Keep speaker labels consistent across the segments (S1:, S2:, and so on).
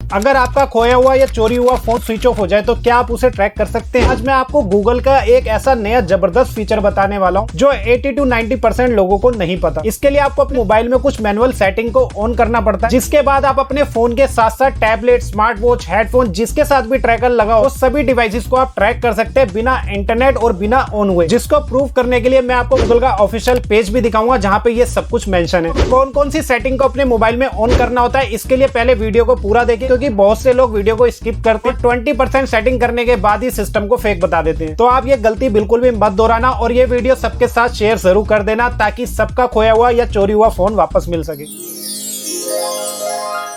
S1: अगर आपका खोया हुआ या चोरी हुआ फोन स्विच ऑफ हो जाए तो क्या आप उसे ट्रैक कर सकते हैं? आज मैं आपको गूगल का एक ऐसा नया जबरदस्त फीचर बताने वाला हूं जो 80 to 90% लोगों को नहीं पता। इसके लिए आपको अपने मोबाइल में कुछ मैनुअल सेटिंग को ऑन करना पड़ता है, जिसके बाद आप अपने फोन के साथ साथ टैबलेट, स्मार्ट वॉच, हेडफोन, जिसके साथ भी ट्रैकर लगा हो, सभी डिवाइसेस को आप ट्रैक कर सकते हैं बिना इंटरनेट और बिना ऑन हुए। जिसको प्रूव करने के लिए मैं आपको गूगल का ऑफिशियल पेज भी दिखाऊंगा जहां पे ये सब कुछ मेंशन है। कौन कौन सी सेटिंग को अपने मोबाइल में ऑन करना होता है, इसके लिए पहले वीडियो को पूरा देखें, क्योंकि बहुत से लोग वीडियो को स्किप करते हैं। 20% सेटिंग करने के बाद ही सिस्टम को फेक बता देते हैं। तो आप ये गलती बिल्कुल भी मत दोहराना और ये वीडियो सबके साथ शेयर जरूर कर देना ताकि सबका खोया हुआ या चोरी हुआ फोन वापस मिल सके।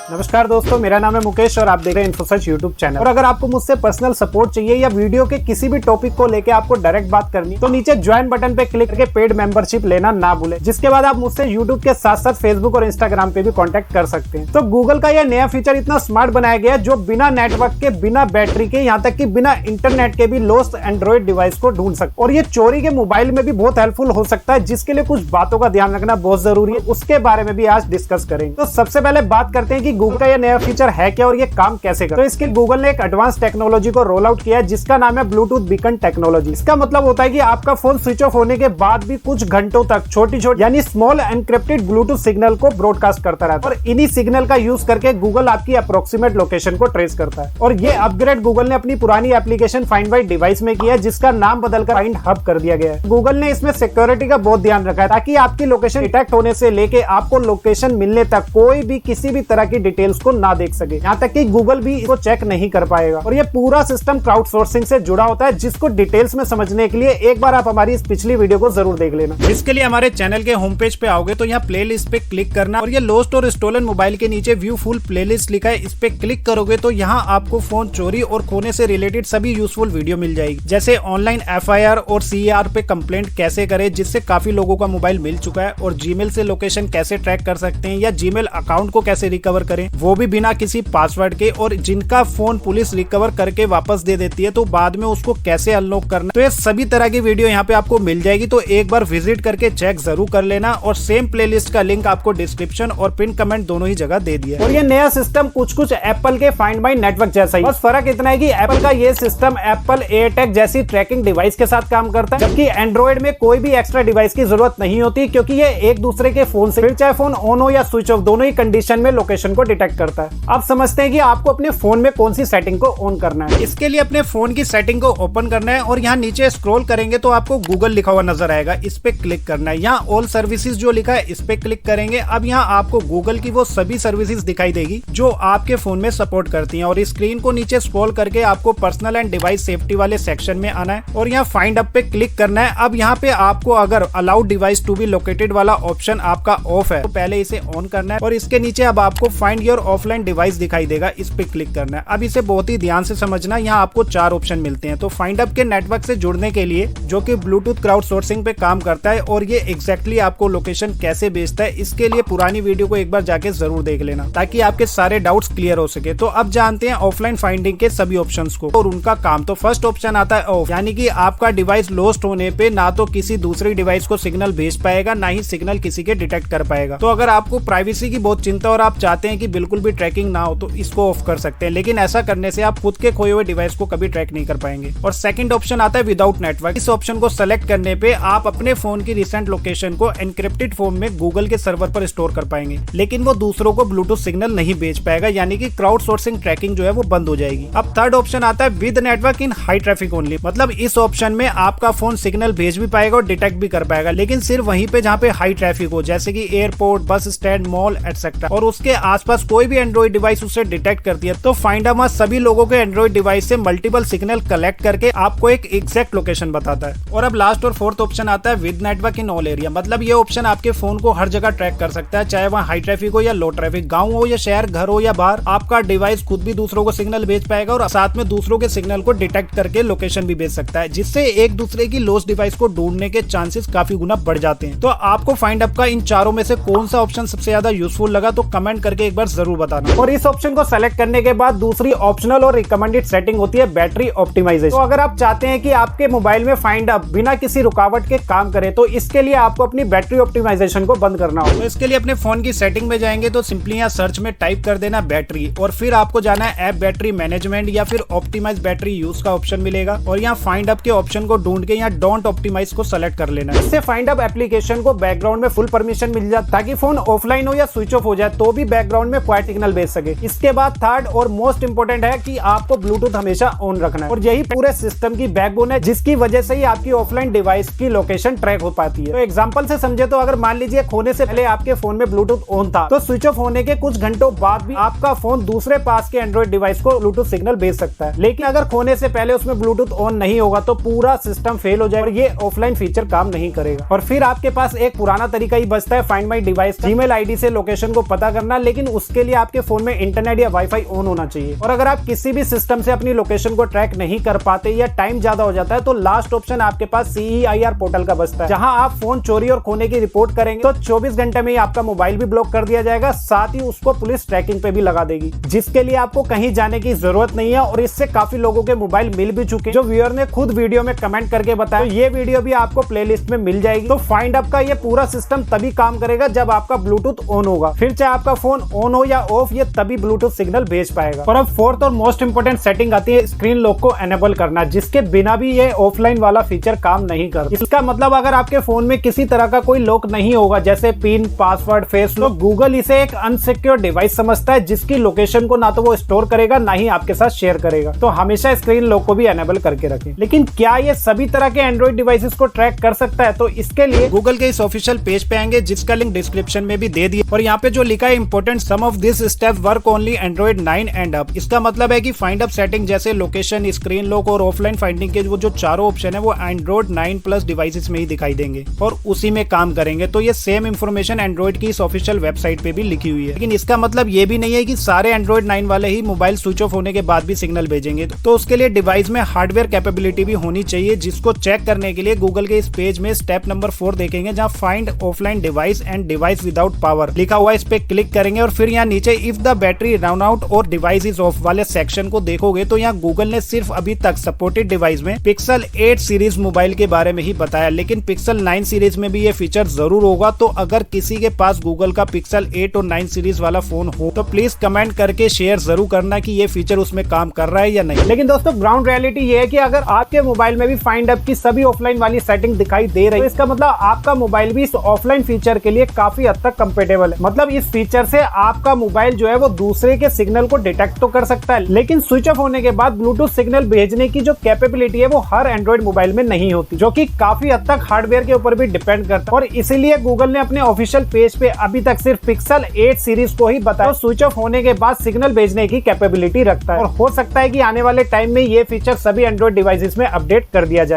S1: नमस्कार दोस्तों, मेरा नाम है मुकेश और आप देख रहे हैं इन्फोसर्च यूट्यूब चैनल। और अगर आपको मुझसे पर्सनल सपोर्ट चाहिए या वीडियो के किसी भी टॉपिक को लेके आपको डायरेक्ट बात करनी, तो नीचे ज्वाइन बटन पे क्लिक करके पेड मेंबरशिप लेना ना भूलें, जिसके बाद आप मुझसे यूट्यूब के साथ साथ फेसबुक और इंस्टाग्राम पे भी कॉन्टेक्ट कर सकते हैं। तो गूगल का यह नया फीचर इतना स्मार्ट बनाया गया है जो बिना नेटवर्क के, बिना बैटरी के, यहाँ तक कि बिना इंटरनेट के भी लॉस्ट एंड्रॉइड डिवाइस को ढूंढ सकते। और ये चोरी के मोबाइल में भी बहुत हेल्पफुल हो सकता है, जिसके लिए कुछ बातों का ध्यान रखना बहुत जरूरी है। उसके बारे में भी आज डिस्कस करेंगे। तो सबसे पहले बात करते हैं कि गूगल का यह नया फीचर है क्या और ये काम कैसे करता है। तो इसके गूगल ने एक एडवांस टेक्नोलॉजी को रोल आउट किया है जिसका नाम है ब्लूटूथ बीकन टेक्नोलॉजी। इसका मतलब होता है कि आपका फोन स्विच ऑफ होने के बाद भी कुछ घंटों तक छोटी यानी स्मॉल एनक्रिप्टेड ब्लूटूथ सिग्नल को ब्रॉडकास्ट करता रहता है और इन्हीं सिग्नल का यूज करके गूगल आपकी अप्रोक्सीमेट लोकेशन को ट्रेस करता है। और ये अपग्रेड गूगल ने अपनी पुरानी एप्लीकेशन फाइंड बाय डिवाइस में किया है, जिसका नाम बदलकर फाइंड हब कर दिया गया है। गूगल ने इसमें सिक्योरिटी का बहुत ध्यान रखा है ताकि आपकी लोकेशन डिटेक्ट होने से लेके आपको लोकेशन मिलने तक कोई भी किसी भी तरह की डिटेल्स को ना देख सके, यहाँ तक कि गूगल भी इसको चेक नहीं कर पाएगा। और ये पूरा सिस्टम क्राउडसोर्सिंग से जुड़ा होता है, जिसको डिटेल्स में समझने के लिए एक बार आप हमारी इस पिछली वीडियो को जरूर देख लेना। इसके लिए हमारे चैनल के होम पेज पे आओगे तो यहाँ प्लेलिस्ट पे क्लिक करना और ये लॉस्ट और स्टोलन मोबाइल के नीचे व्यू फुल प्लेलिस्ट लिखा है, इस पे क्लिक करोगे तो यहाँ आपको फोन चोरी और खोने से रिलेटेड सभी यूजफुल वीडियो मिल जाएगी, जैसे ऑनलाइन FIR और CAR पे कंप्लेंट कैसे करें, जिससे काफी लोगों का मोबाइल मिल चुका है, और जीमेल से लोकेशन कैसे ट्रैक कर सकते हैं या जीमेल अकाउंट को कैसे रिकवर करें, वो भी बिना किसी पासवर्ड के, और जिनका फोन पुलिस रिकवर करके वापस दे देती है तो बाद में उसको कैसे अनलॉक करना। तो ये सभी तरह की वीडियो यहाँ पे आपको मिल जाएगी, तो एक बार विजिट करके चेक जरूर कर लेना। और सेम प्लेलिस्ट का लिंक आपको डिस्क्रिप्शन और पिन कमेंट दोनों ही जगह दे दिया है। और ये नया सिस्टम कुछ एप्पल के फाइंड माई नेटवर्क जैसा ही, बस फर्क इतना है कि एप्पल का ये सिस्टम एप्पल एयरटैग जैसी ट्रैकिंग डिवाइस के साथ काम करता है, जबकि एंड्रॉइड में कोई भी एक्स्ट्रा डिवाइस की जरूरत नहीं होती, क्योंकि ये एक दूसरे के फोन से, फिर चाहे फोन ऑन हो या स्विच ऑफ, दोनों ही कंडीशन में लोकेशन को डिटेक्ट करता है। अब समझते हैं कि आपको अपने फोन में कौन सी सेटिंग को ऑन करना है। इसके लिए अपने फोन की सेटिंग को ओपन करना है और यहाँ नीचे स्क्रॉल करेंगे तो आपको गूगल लिखा हुआ नजर आएगा, इस पे क्लिक करना है। यहाँ ऑल सर्विसेज जो लिखा है इस पे क्लिक करेंगे। अब यहाँ आपको गूगल की वो सभी सर्विसेज दिखाई देगी जो आपके फोन में सपोर्ट करती हैं, और इस स्क्रीन को नीचे स्क्रॉल करके आपको पर्सनल एंड डिवाइस सेफ्टी वाले सेक्शन में आना है और यहाँ फाइंड अप पे क्लिक करना है। अब यहाँ पे आपको अगर allowed device to be located वाला ऑप्शन आपका ऑफ है तो पहले इसे ऑन करना है, और इसके नीचे अब आपको फाइंड योर ऑफलाइन डिवाइस दिखाई देगा, इस पे क्लिक करना है। अब इसे बहुत ही ध्यान से समझना, यहाँ आपको 4 ऑप्शन मिलते हैं। तो फाइंड अप के नेटवर्क से जुड़ने के लिए, जो कि ब्लूटूथ क्राउड सोर्सिंग पे काम करता है और ये एग्जैक्टली आपको लोकेशन कैसे भेजता है, इसके लिए पुरानी वीडियो को एक बार जाके जरूर देख लेना ताकि आपके सारे डाउट्स क्लियर हो सके। तो अब जानते हैं ऑफलाइन फाइंडिंग के सभी ऑप्शंस को और उनका काम। तो फर्स्ट ऑप्शन आता है ऑफ, यानी कि आपका डिवाइस लॉस्ट होने पे ना तो किसी दूसरी डिवाइस को सिग्नल भेज पाएगा, ना ही सिग्नल किसी के डिटेक्ट कर पाएगा। तो अगर आपको प्राइवेसी की बहुत चिंता और आप चाहते हैं कि बिल्कुल भी ट्रैकिंग ना हो तो इसको ऑफ कर सकते हैं, लेकिन ऐसा करने से आप खुद के खोए हुए डिवाइस को कभी ट्रैक नहीं कर पाएंगे। और सेकंड ऑप्शन आता है विदाउट नेटवर्क। इस ऑप्शन को सेलेक्ट करने पे आप अपने फोन की रिसेंट लोकेशन को एनक्रिप्टेड फॉर्म में गूगल के सर्वर पर स्टोर कर पाएंगे, लेकिन वो दूसरों को ब्लूटूथ सिग्नल नहीं भेज पाएगा, यानी कि क्राउड सोर्सिंग ट्रैकिंग जो है वो बंद हो जाएगी। अब थर्ड ऑप्शन आता है with network in high traffic only, मतलब इस ऑप्शन में आपका फोन सिग्नल भेज भी पाएगा और डिटेक्ट भी कर पाएगा, लेकिन सिर्फ वहीं पे जहाँ पे हाई ट्रैफिक हो, जैसे कि airport, bus stand, mall etcetera, और उसके आसपास कोई भी एंड्रॉइड डिवाइस उसे डिटेक्ट करती है। तो फाइंड अप सभी लोगों के एंड्रॉइड डिवाइस से मल्टीपल सिग्नल कलेक्ट करके आपको एक एग्जैक्ट लोकेशन बताता है। और अब लास्ट और फोर्थ ऑप्शन आता है with network in all area, मतलब ये ऑप्शन आपके फोन को हर जगह ट्रैक कर सकता है, चाहे वहाँ हाई ट्रैफिक हो या लो ट्रैफिक, गाँव हो या शहर, घर हो या बाहर, आपका डिवाइस खुद भी दूसरों को सिग्नल भेज पाएगा और साथ में दूसरों के सिग्नल को डिटेक्ट करके लोकेशन भी भेज सकता है, जिससे एक दूसरे की लॉस्ट डिवाइस को ढूंढने के चांसेस काफी गुना बढ़ जाते हैं। तो आपको फाइंड अप का इन चारों में से कौन सा ऑप्शन सबसे ज्यादा यूजफुल लगा तो कमेंट करके एक बार जरूर बताना। और इस ऑप्शन को सेलेक्ट करने के बाद दूसरी ऑप्शनल और रिकमेंडेड सेटिंग होती है बैटरी ऑप्टिमाइजेशन। तो अगर आप चाहते हैं कि आपके मोबाइल में फाइंड अप बिना किसी रुकावट के काम करे तो इसके लिए आपको अपनी बैटरी ऑप्टिमाइजेशन को बंद करना होगा। तो इसके लिए अपने फोन की सेटिंग में जाएंगे तो सिंपली यहाँ सर्च में टाइप कर देना बैटरी और फिर आपको जाना है ऐप बैटरी मैनेजमेंट या फिर ऑप्टिमाइज बैटरी यूज का ऑप्शन मिलेगा और यहाँ फाइंड अप के ऑप्शन को ढूंढ के यहाँ डोंट ऑप्टिमाइज को सेलेक्ट कर लेना है। इससे फाइंड अप एप्लीकेशन को बैकग्राउंड में फुल परमिशन मिल जाए ताकि फोन ऑफलाइन हो या स्विच ऑफ हो जाए तो भी बैकग्राउंड में क्वाइट सिग्नल भेज सके। इसके बाद थर्ड और मोस्ट इंपोर्टेंट है कि आपको ब्लूटूथ हमेशा ऑन रखना है और यही पूरे सिस्टम की बैकबोन है जिसकी वजह से ही आपकी ऑफलाइन डिवाइस की लोकेशन ट्रैक हो पाती है। तो एग्जांपल से समझे तो अगर मान लीजिए खोने से पहले आपके फोन में ब्लूटूथ ऑन था तो स्विच ऑफ होने के कुछ घंटों बाद भी आपका फोन दूसरे पास के एंड्रॉइड डिवाइस को ब्लूटूथ सिग्नल भेज सकता है। लेकिन अगर खोने से पहले उसमें ब्लूटूथ ऑन नहीं होगा तो पूरा सिस्टम फेल हो जाएगा और ये ऑफलाइन फीचर काम नहीं करेगा। और फिर आपके पास एक पुराना तरीका ही बचता है find my device Gmail ID से लोकेशन को पता करना, लेकिन उसके लिए आपके फोन में इंटरनेट या वाईफाई ऑन होना चाहिए। और अगर आप किसी भी सिस्टम से अपनी लोकेशन को ट्रैक नहीं कर पाते या टाइम ज्यादा हो जाता है तो लास्ट ऑप्शन आपके पास CEIR पोर्टल का बचता है जहां आप फोन चोरी और खोने की रिपोर्ट करेंगे तो 24 घंटे में ही आपका मोबाइल भी ब्लॉक कर दिया जाएगा, साथ ही उसको पुलिस ट्रैकिंग पे भी लगा देगी, जिसके लिए आपको कहीं जाने की जरूरत नहीं है। और इससे काफी लोगों के मोबाइल मिल भी चुके हैं जो व्यूअर ने खुद वीडियो में कमेंट करके बताया। तो ये वीडियो भी आपको प्लेलिस्ट में मिल जाएगी। तो फाइंड अप का ये पूरा सिस्टम तभी काम करेगा जब आपका ब्लूटूथ ऑन होगा, फिर चाहे आपका फोन ऑन हो या ऑफ ये तभी ब्लूटूथ सिग्नल भेज पाएगा। और अब फोर्थ और मोस्ट इंपोर्टेंट सेटिंग आती है स्क्रीन लॉक को एनेबल करना, जिसके बिना भी ये ऑफलाइन वाला फीचर काम नहीं करता। इसका मतलब अगर आपके फोन में किसी तरह का कोई लॉक नहीं होगा जैसे pin, password, face lock, Google इसे एक अनसिक्योर डिवाइस समझता है जिसकी लोकेशन को ना तो वो स्टोर करेगा ना ही आपके साथ शेयर करेगा। तो हमेशा स्क्रीन लॉक को भी एनेबल करके रखें। लेकिन क्या ये सभी तरह के एंड्रॉइड डिवाइसेस को ट्रैक कर सकता है? तो इसके लिए गूगल के इस ऑफिशियल पेज पे आएंगे जिसका लिंक डिस्क्रिप्शन में भी दे दिया और यहाँ पे जो लिखा है important some of this step work only Android 9 and up. इसका मतलब है कि फाइंड अप सेटिंग जैसे लोकेशन, स्क्रीन लॉक और ऑफलाइन फाइंडिंग के वो जो चारों ऑप्शन है वो एंड्रॉइड 9 प्लस डिवाइसेस में ही दिखाई देंगे और उसी में काम करेंगे। तो ये सेम इंफॉर्मेशन एंड्रॉइड की इस ऑफिशियल वेबसाइट पे भी लिखी हुई है। लेकिन इसका मतलब ये भी नहीं है कि सारे एंड्रॉइड 9 वाले ही मोबाइल स्विच ऑफ होने के बाद भी सिग्नल भेजेंगे। तो उसके लिए डिवाइस में हार्डवेयर कैपेबिलिटी भी होनी चाहिए, जिसको चेक करने के लिए गूगल के इस पेज में स्टेप नंबर 4 देखेंगे जहाँ find offline device and device without power लिखा हुआ है। इस पे क्लिक करेंगे और फिर यहाँ नीचे if the battery run out और डिवाइस इज ऑफ वाले सेक्शन को देखोगे तो यहाँ गूगल ने सिर्फ अभी तक सपोर्टेड डिवाइस में पिक्सल 8 सीरीज मोबाइल के बारे में ही बताया, लेकिन पिक्सल 9 सीरीज में भी ये फीचर जरूर होगा। तो अगर किसी के पास गूगल का पिक्सल 8 और 9 सीरीज वाला फोन हो तो प्लीज कमेंट करके शेयर जरूर करना कि ये फीचर उसमें काम कर रहा है या नहीं। लेकिन दोस्तों ग्राउंड रियलिटी ये है कि अगर आपके मोबाइल में भी फाइंड अप की सभी ऑफलाइन वाली सेटिंग दिखाई दे रही है तो इसका मतलब आपका मोबाइल भी इस ऑफलाइन फीचर के लिए काफी हद तक कंपेटेबल है। मतलब इस फीचर से आपका मोबाइल जो है वो दूसरे के सिग्नल को डिटेक्ट तो कर सकता है, लेकिन स्विच ऑफ होने के बाद ब्लूटूथ सिग्नल भेजने की जो कैपेबिलिटी है वो हर एंड्रॉइड मोबाइल में नहीं होती, जो कि काफी हद तक हार्डवेयर के ऊपर भी डिपेंड करता है। और इसीलिए गूगल ने अपने ऑफिशियल पेज पे अभी तक सिर्फ पिक्सल 8 सीरीज को ही बताया स्विच ऑफ होने के बाद सिग्नल भेजने की कैपेबिलिटी रखता है। और हो सकता है कि आने वाले टाइम में ये फीचर सभी एंड्रॉइड डिवाइसेस में अपडेट कर दिया जाए।